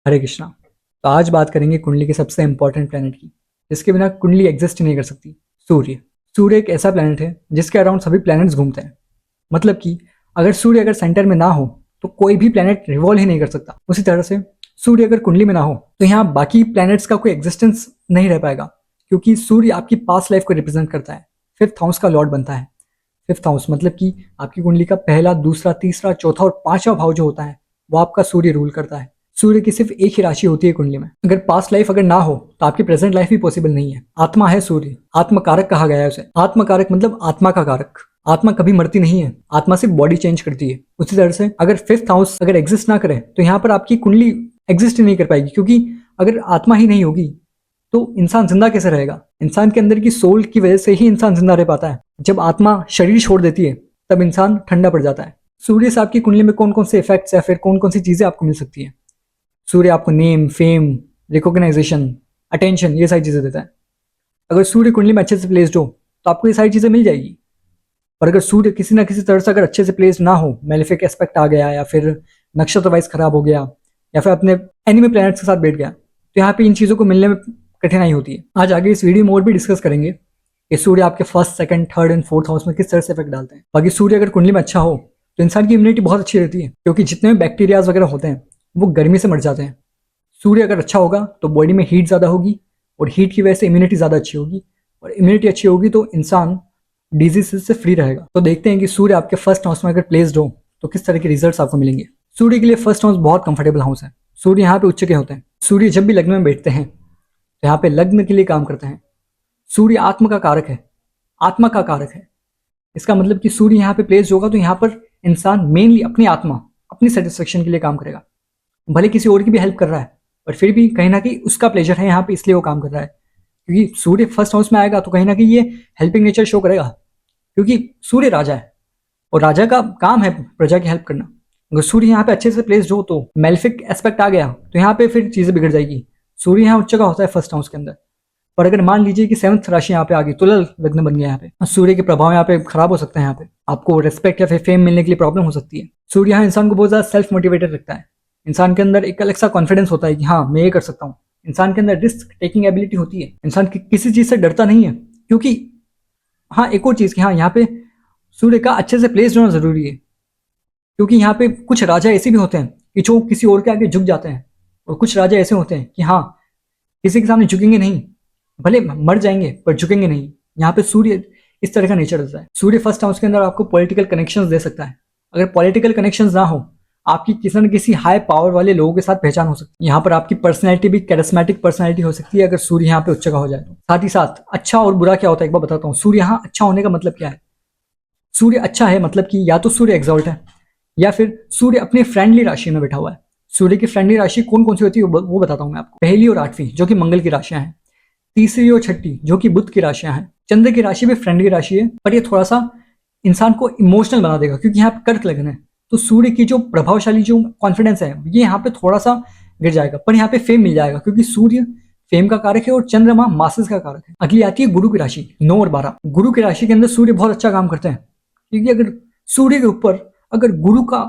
हरे कृष्णा। तो आज बात करेंगे कुंडली के सबसे इंपॉर्टेंट प्लेनेट की, जिसके बिना कुंडली एग्जिस्ट ही नहीं कर सकती। सूर्य। सूर्य एक ऐसा प्लेनेट है जिसके अराउंड सभी प्लैनेट्स घूमते हैं। मतलब कि अगर सूर्य अगर सेंटर में ना हो तो कोई भी प्लेनेट रिवॉल्व ही नहीं कर सकता। उसी तरह से सूर्य अगर कुंडली में ना हो तो यहाँ बाकी प्लैनेट्स का कोई एग्जिस्टेंस नहीं रह पाएगा, क्योंकि सूर्य आपकी पास्ट लाइफ को रिप्रेजेंट करता है। फिफ्थ हाउस का लॉर्ड बनता है। फिफ्थ हाउस मतलब कि आपकी कुंडली का पहला, दूसरा, तीसरा, चौथा और पांचवा भाव जो होता है वो आपका सूर्य रूल करता है। सूर्य की सिर्फ एक ही राशि होती है कुंडली में। अगर पास्ट लाइफ अगर ना हो तो आपकी प्रेजेंट लाइफ भी पॉसिबल नहीं है। आत्मा है सूर्य, आत्मकारक कहा गया है उसे। आत्मकारक मतलब आत्मा का कारक। आत्मा कभी मरती नहीं है, आत्मा सिर्फ बॉडी चेंज करती है। उसी तरह से अगर फिफ्थ हाउस अगर एग्जिस्ट ना करे तो यहाँ पर आपकी कुंडली एग्जिस्ट ही नहीं कर पाएगी, क्योंकि अगर आत्मा ही नहीं होगी तो इंसान जिंदा कैसे रहेगा। इंसान के अंदर की सोल की वजह से ही इंसान जिंदा रह पाता है। जब आत्मा शरीर छोड़ देती है तब इंसान ठंडा पड़ जाता है। सूर्य से आपकी कुंडली में कौन कौन से इफेक्ट्स या फिर कौन कौन सी चीजें आपको मिल सकती है। सूर्य आपको नेम, फेम, रिकॉग्नाइजेशन, अटेंशन, ये सारी चीजें देता है। अगर सूर्य कुंडली में अच्छे से प्लेस्ड हो तो आपको ये सारी चीजें मिल जाएगी। और अगर सूर्य किसी ना किसी तरह से अगर अच्छे से प्लेस्ड ना हो, मेलेफिक एस्पेक्ट आ गया या फिर नक्षत्र वाइज खराब हो गया या फिर अपने एनिमी प्लैनेट्स के साथ बैठ गया, तो यहाँ पे इन चीजों को मिलने में कठिनाई होती है। आज आगे इस वीडियो में और भी डिस्कस करेंगे कि सूर्य आपके first, second, third and fourth house में किस तरह से इफेक्ट डालते हैं। बाकी सूर्य अगर कुंडली में अच्छा हो तो इंसान की इम्यूनिटी बहुत अच्छी रहती है, क्योंकि जितने भी बैक्टीरियाज वगैरह होते हैं वो गर्मी से मर जाते हैं। सूर्य अगर अच्छा होगा तो बॉडी में हीट ज़्यादा होगी और हीट की वजह से इम्यूनिटी ज़्यादा अच्छी होगी, और इम्यूनिटी अच्छी होगी तो इंसान डिजीज से फ्री रहेगा। तो देखते हैं कि सूर्य आपके फर्स्ट हाउस में अगर प्लेस्ड हो तो किस तरह के रिजल्ट्स आपको मिलेंगे। सूर्य के लिए फर्स्ट हाउस बहुत कंफर्टेबल हाउस है। सूर्य यहाँ पे उच्च के होते हैं। सूर्य जब भी लग्न में बैठते हैं तो यहाँ पे लग्न के लिए काम करते हैं। सूर्य आत्म का कारक है, आत्मा का कारक है। इसका मतलब कि सूर्य यहाँ पे प्लेस्ड होगा तो यहाँ पर इंसान मेनली अपनी आत्मा, अपनी सेटिस्फेक्शन के लिए काम करेगा। भले किसी और की भी हेल्प कर रहा है पर फिर भी कहीं ना कहीं उसका प्लेजर है यहाँ पे, इसलिए वो काम कर रहा है। क्योंकि सूर्य फर्स्ट हाउस में आएगा तो कहीं ना कहीं ये हेल्पिंग नेचर शो करेगा, क्योंकि सूर्य राजा है और राजा का काम है प्रजा की हेल्प करना। अगर सूर्य यहाँ पे अच्छे से प्लेस्ड हो तो मेलेफिक एस्पेक्ट आ गया तो यहाँ पे फिर चीजें बिगड़ जाएगी। सूर्य यहाँ उच्च का होता है फर्स्ट हाउस के अंदर। पर अगर मान लीजिए कि सेवंथ राशि यहाँ पे आ गई, तुला लग्न बन गया यहाँ पे, सूर्य के प्रभाव यहाँ पे खराब हो सकता है। यहाँ पे आपको रेस्पेक्ट या फिर फेम मिलने के लिए प्रॉब्लम हो सकती है। सूर्य यहाँ इंसान को बहुत ज्यादा सेल्फ मोटिवेटेड रखता है। इंसान के अंदर एक अलग सा कॉन्फिडेंस होता है कि हाँ मैं ये कर सकता हूँ। इंसान के अंदर रिस्क टेकिंग एबिलिटी होती है। इंसान किसी चीज से डरता नहीं है, क्योंकि हाँ एक और चीज कि हाँ यहाँ पे सूर्य का अच्छे से प्लेस्ड होना जरूरी है। क्योंकि यहाँ पे कुछ राजा ऐसे भी होते हैं कि जो किसी और के आगे झुक जाते हैं, और कुछ राजा ऐसे होते हैं कि हाँ किसी के सामने झुकेंगे नहीं, भले मर जाएंगे पर झुकेंगे नहीं। यहाँ पे सूर्य इस तरह का नेचर रहता है। सूर्य फर्स्ट हाउस के अंदर आपको पॉलिटिकल कनेक्शंस दे सकता है। अगर पॉलिटिकल कनेक्शंस ना हो, आपकी किसी न किसी हाई पावर वाले लोगों के साथ पहचान हो सकती है। यहाँ पर आपकी पर्सनैलिटी भी कैरिस्मेटिक पर्सनैलिटी हो सकती है अगर सूर्य यहाँ पे उच्च का हो जाए तो। साथ ही साथ अच्छा और बुरा क्या होता है एक बार बताता हूँ। सूर्य यहाँ अच्छा होने का मतलब क्या है। सूर्य अच्छा है मतलब कि या तो सूर्य एक्सॉल्ट है या फिर सूर्य अपनी फ्रेंडली राशि में बैठा हुआ है। सूर्य की फ्रेंडली राशि कौन कौन सी होती है वो बताता हूँ मैं आपको। पहली और आठवीं जो कि मंगल की राशियां हैं, तीसरी और छठी जो कि बुध की राशियां हैं। चंद्र की राशि भी फ्रेंडली राशि है, पर ये थोड़ा सा इंसान को इमोशनल बना देगा, क्योंकि यहाँ पे कर्क लगन है। तो सूर्य की जो प्रभावशाली जो कॉन्फिडेंस है ये यहाँ पे थोड़ा सा गिर जाएगा, पर यहाँ पे फेम मिल जाएगा, क्योंकि सूर्य फेम का कारक है और चंद्रमा मासेस का कारक है। अगली आती है गुरु की राशि, 9 और 12। गुरु की राशि के अंदर सूर्य बहुत अच्छा काम करते हैं, क्योंकि अगर सूर्य के ऊपर अगर गुरु का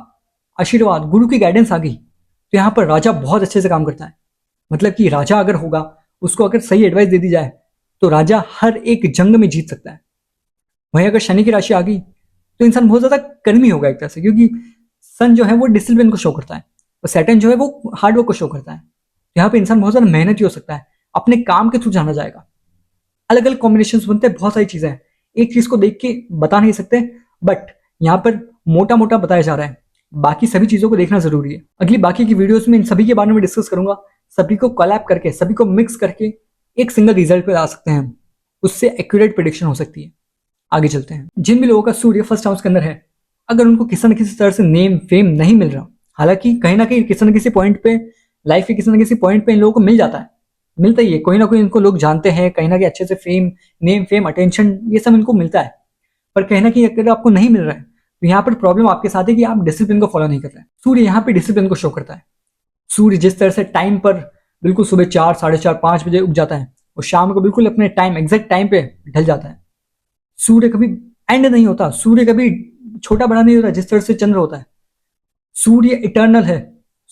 आशीर्वाद, गुरु की गाइडेंस आ गई तो यहाँ पर राजा बहुत अच्छे से काम करता है। मतलब कि राजा अगर होगा, उसको अगर सही एडवाइस दे दी जाए तो राजा हर एक जंग में जीत सकता है। वहीं अगर शनि की राशि आ गई तो इंसान बहुत ज्यादा कर्मी होगा एक तरह से, क्योंकि सन जो है वो डिसिप्लिन को शो करता है और सैटर्न जो है वो हार्डवर्क को शो करता है। तो यहाँ पे इंसान बहुत ज्यादा मेहनती हो सकता है, अपने काम के थ्रू जाना जाएगा। अलग अलग कॉम्बिनेशन बनते हैं, बहुत सारी चीजें हैं, एक चीज को देख के बता नहीं सकते, बट यहाँ पर मोटा मोटा बताया जा रहा है। बाकी सभी चीजों को देखना जरूरी है। अगली बाकी की वीडियोस में इन सभी के बारे में डिस्कस करूंगा। सभी को कोलैब करके, सभी को मिक्स करके एक सिंगल रिजल्ट पे ला सकते हैं हम, उससे एक्यूरेट प्रिडिक्शन हो सकती है। आगे चलते हैं। जिन भी लोगों का सूर्य फर्स्ट हाउस के अंदर है, अगर उनको किसी न किसी तरह से नेम फेम नहीं मिल रहा, हालांकि कहीं ना कहीं किसी न किसी पॉइंट पे, लाइफ के किसी न किसी पॉइंट पे इन लोगों को मिल जाता है, मिलता ही है। कोई ना कोई इनको लोग जानते हैं, कहीं ना कहीं अच्छे से फेम, नेम फेम, अटेंशन, ये सब इनको मिलता है। पर कहीं ना कहीं अगर आपको नहीं मिल रहा है तो यहाँ पर प्रॉब्लम आपके साथ है कि आप डिसिप्लिन को फॉलो नहीं कर रहे हैं। सूर्य यहाँ पे डिसिप्लिन को शो करता है। सूर्य जिस तरह से टाइम पर बिल्कुल सुबह 4, 4:30, 5 बजे उग जाता है और शाम को बिल्कुल अपने टाइम, एग्जैक्ट टाइम पे ढल जाता है। सूर्य कभी एंड नहीं होता, सूर्य कभी छोटा बड़ा नहीं होता जिस तरह से चंद्र होता है। सूर्य इटर्नल है,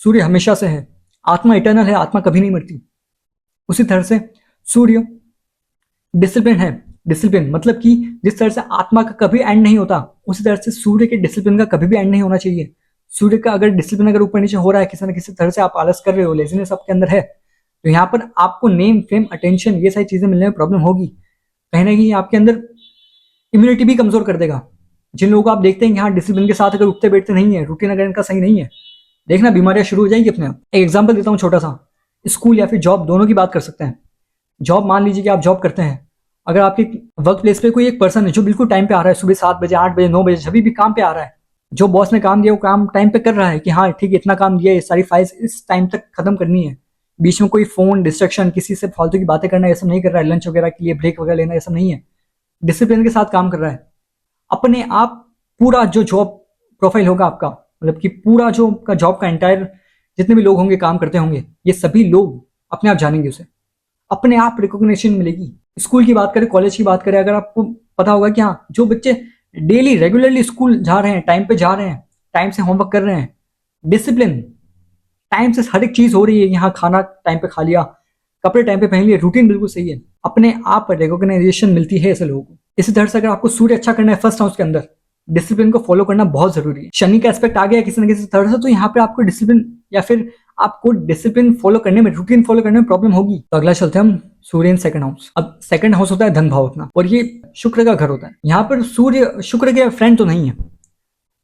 सूर्य हमेशा से है। आत्मा इटर्नल है, आत्मा कभी नहीं मरती। उसी तरह से सूर्य डिसिप्लिन है। डिसिप्लिन मतलब कि जिस तरह से आत्मा का कभी एंड नहीं होता, उसी तरह से सूर्य के डिसिप्लिन का कभी भी एंड नहीं होना चाहिए। सूर्य का अगर डिसिप्लिन अगर ऊपर नीचे हो रहा है किसी न किसी तरह से, आप आलस कर रहे हो, लेजीनेस आपके अंदर है, तो यहाँ पर आपको नेम फेम अटेंशन ये सारी चीजें मिलने में प्रॉब्लम होगी। कहीं ना कहीं आपके अंदर इम्यूनिटी भी कमजोर कर देगा। जिन लोगों को आप देखते हैं कि हाँ डिसिप्लिन के साथ अगर उठते बैठते नहीं है, रूटीन अगर इनका सही नहीं है, देखना बीमारियां शुरू हो जाएंगी अपने आप। एक एग्जाम्पल देता हूँ छोटा सा, स्कूल या फिर जॉब दोनों की बात कर सकते हैं। जॉब, मान लीजिए कि आप जॉब करते हैं, अगर आपके वर्क प्लेस पे कोई एक पर्सन है जो बिल्कुल टाइम पे आ रहा है, सुबह 7 बजे 8 बजे 9 बजे जब भी काम पे आ रहा है, जो बॉस ने काम दिया वो काम टाइम पे कर रहा है कि हाँ ठीक है इतना काम दिया है, सारी फाइल्स इस टाइम तक खत्म करनी है, बीच में कोई फोन डिस्ट्रक्शन किसी से फालतू की बातें करना ये सब नहीं कर रहा है, लंच वगैरह के लिए ब्रेक वगैरह लेना ये सब नहीं है, डिसिप्लिन के साथ काम कर रहा है। अपने आप पूरा जो जॉब प्रोफाइल होगा आपका, मतलब कि पूरा जो का जॉब का एंटायर जितने भी लोग होंगे काम करते होंगे, ये सभी लोग अपने आप जानेंगे उसे, अपने आप रिकॉग्निशन मिलेगी। स्कूल की बात करें, कॉलेज की बात करें, अगर आपको पता होगा कि हाँ जो बच्चे डेली रेगुलरली स्कूल जा रहे हैं, टाइम पे जा रहे हैं, टाइम से होमवर्क कर रहे हैं, डिसिप्लिन, टाइम से हर एक चीज हो रही है, यहाँ खाना टाइम पे खा लिया, कपड़े टाइम पे पहन लिए, रूटीन बिल्कुल सही है, अपने आप रिकॉग्नाइजेशन मिलती है ऐसे लोगों को। इसी तरह से अगर आपको सूर्य अच्छा करना है फर्स्ट हाउस के अंदर, डिसिप्लिन को फॉलो करना बहुत जरूरी है। शनि का एस्पेक्ट आ गया किसी न किसी तरह से, तो यहाँ पे आपको डिसिप्लिन या फिर आपको डिसिप्लिन फॉलो करने में, रूटीन फॉलो करने में प्रॉब्लम होगी। तो अगला चलते हैं हम सूर्य इन सेकंड हाउस। अब सेकंड हाउस होता है धन भाव अपना, और ये शुक्र का घर होता है। यहाँ पर सूर्य शुक्र के फ्रेंड तो नहीं है,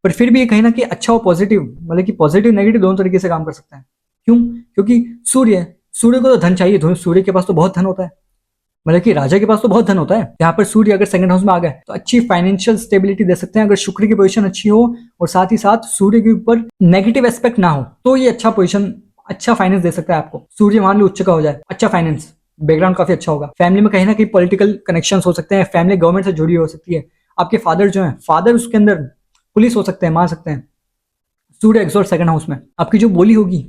पर फिर भी ये कहीं ना कहीं अच्छा और पॉजिटिव, मतलब कि पॉजिटिव नेगेटिव दोनों तरीके से काम कर सकता है। क्यों? क्योंकि सूर्य को तो धन चाहिए, सूर्य के पास तो बहुत धन होता है, मतलब कि राजा के पास तो बहुत धन होता है। यहाँ पर सूर्य अगर सेकंड हाउस में आ गए तो अच्छी फाइनेंशियल स्टेबिलिटी दे सकते हैं। अगर शुक्र की पोजीशन अच्छी हो और साथ ही साथ सूर्य के ऊपर नेगेटिव एस्पेक्ट ना हो, तो ये अच्छा पोजीशन, अच्छा फाइनेंस दे सकता है आपको। सूर्य मान लो उच्च का हो जाए, अच्छा फाइनेंस, बैकग्राउंड काफी अच्छा होगा, फैमिली में कहीं ना कहीं पॉलिटिकल कनेक्शन हो सकते हैं, फैमिली गवर्नमेंट से जुड़ी हो सकती है, आपके फादर जो है, फादर उसके अंदर पुलिस हो सकते हैं, मान सकते हैं। सूर्य एक्सॉल्ट सेकंड हाउस में, आपकी जो बोली होगी,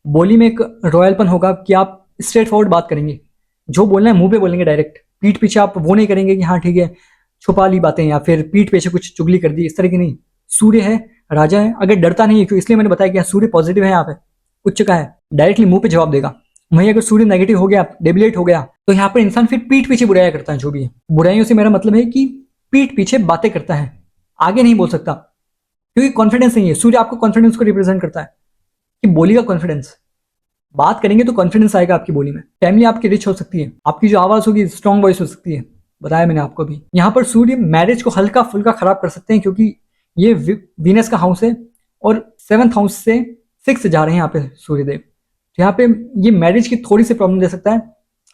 बोली में एक रॉयलपन होगा कि आप स्ट्रेट फॉरवर्ड बात करेंगे, जो बोलना है मुंह पे बोलेंगे डायरेक्ट, पीठ पीछे आप वो नहीं करेंगे कि हाँ ठीक है छुपा ली बातें या फिर पीठ पीछे कुछ चुगली कर दी, इस तरह की नहीं। सूर्य है, राजा है, अगर डरता नहीं है, क्यों इसलिए मैंने बताया कि सूर्य पॉजिटिव है, यहाँ पे उच्च का है, डायरेक्टली मुंह पे जवाब देगा। वहीं अगर सूर्य नेगेटिव हो गया, डेबिलेट हो गया, तो यहाँ पर इंसान फिर पीठ पीछे बुराइयां करता है। जो भी है बुराइयों से मेरा मतलब है कि पीठ पीछे बातें करता है, आगे नहीं बोल सकता, क्योंकि कॉन्फिडेंस नहीं है। सूर्य आपको कॉन्फिडेंस को रिप्रेजेंट करता है कि बोली का कॉन्फिडेंस, बात करेंगे तो कॉन्फिडेंस आएगा आपकी बोली में। फैमिली आपकी रिच हो सकती है, आपकी जो आवाज होगी स्ट्रॉन्ग वॉइस हो सकती है, बताया मैंने आपको भी। यहाँ पर सूर्य मैरिज को हल्का फुल्का खराब कर सकते हैं, क्योंकि ये वीनस का हाउस है और 7th हाउस से 6 से जा रहे हैं यहाँ पे सूर्यदेव, तो यहाँ पे ये मैरिज की थोड़ी सी प्रॉब्लम दे सकता है।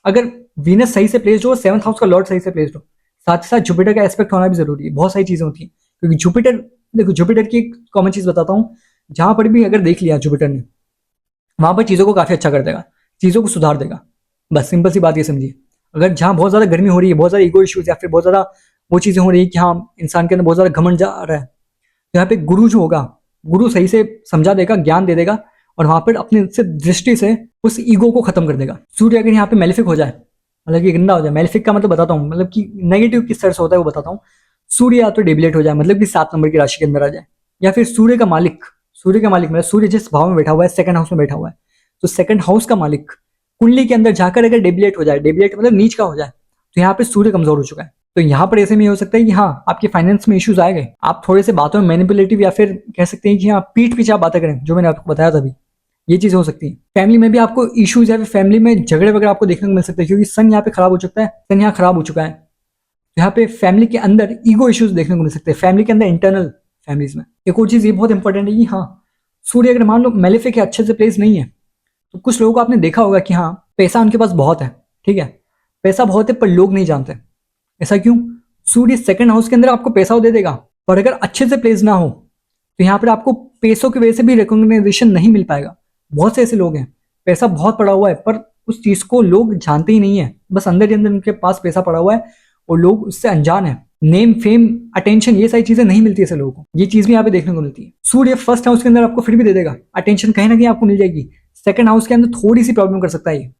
अगर वीनस सही से प्लेस्ड हो, 7th हाउस का लॉर्ड सही से प्लेस्ड हो, साथ ही साथ जुपिटर का एस्पेक्ट होना भी जरूरी है। बहुत सारी चीजें होती हैं, क्योंकि जुपिटर, देखो जुपिटर की एक कॉमन चीज बताता हूँ, जहां पर भी अगर देख लिया जुपिटर ने, वहां पर चीजों को काफी अच्छा कर देगा, चीजों को सुधार देगा। बस सिंपल सी बात ये समझिए। अगर जहां बहुत ज्यादा गर्मी हो रही है, बहुत ज्यादा ईगो इश्यूज या फिर बहुत ज्यादा वो चीजें हो रही है कि हाँ इंसान के अंदर बहुत ज्यादा घमंड जा रहा है, तो यहाँ पे गुरु जो होगा, गुरु सही से समझा देगा, ज्ञान दे देगा, और वहां पर अपने से दृष्टि से उस ईगो को खत्म कर देगा। सूर्य अगर यहाँ पे मेलिफिक हो जाए, मतलब कि गंदा हो जाए, मेलिफिक का मतलब बताता हूँ, मतलब कि नेगेटिव किस तरह से होता है वो बताता हूँ। सूर्य या तो डेबिलेट हो जाए, मतलब कि 7 नंबर की राशि के अंदर आ जाए, या फिर सूर्य का मालिक मतलब सूर्य जिस भाव में बैठा हुआ है, सेकंड हाउस में बैठा हुआ है, तो सेकंड हाउस का मालिक कुंडली के अंदर जाकर अगर डेबिलेट हो जाए, डेबिलेट मतलब नीच का हो जाए, तो यहाँ पे सूर्य कमजोर हो चुका है। तो यहाँ पर ऐसे में हो सकता है कि हाँ आपके फाइनेंस में इश्यूज आए गए, आप थोड़े से बातों में मैनिपुलेटिव या फिर कह सकते हैं कि हाँ पीठ पीछे आप बातें करें, जो मैंने आपको बताया था अभी, ये चीजें हो सकती है। फैमिली में भी आपको इश्यूज या फिर फैमिली में झगड़े वगैरह आपको देखने को मिल सकते हैं, क्योंकि सन यहाँ पे खराब हो चुका है, सन यहाँ खराब हो चुका है, तो यहाँ पे फैमिली के अंदर ईगो इश्यूज देखने को मिल सकते हैं, फैमिली के अंदर इंटरनल फैमिलीज में। एक और चीज ये बहुत इंपॉर्टेंट है कि हाँ सूर्य अगर मान लो मेलेफिक है, अच्छे से प्लेस नहीं है, तो कुछ लोगों को आपने देखा होगा कि हाँ पैसा उनके पास बहुत है, ठीक है, पैसा बहुत है पर लोग नहीं जानते। ऐसा क्यों? सूर्य सेकंड हाउस के अंदर आपको पैसा दे देगा, पर अगर अच्छे से प्लेस ना हो तो यहाँ पर आपको पैसों की वजह से भी रिकॉग्नाइजेशन नहीं मिल पाएगा। बहुत से ऐसे लोग हैं, पैसा बहुत पड़ा हुआ है पर उस चीज को लोग जानते ही नहीं है, बस अंदर ही अंदर उनके पास पैसा पड़ा हुआ है और लोग उससे अनजान है। नेम फेम अटेंशन ये सारी चीजें नहीं मिलती ऐसे लोगों को, ये चीज भी यहाँ पे देखने को मिलती है। सूर्य फर्स्ट हाउस के अंदर आपको फिर भी दे देगा, अटेंशन कहीं ना कहीं आपको मिल जाएगी, सेकंड हाउस के अंदर थोड़ी सी प्रॉब्लम कर सकता है ये,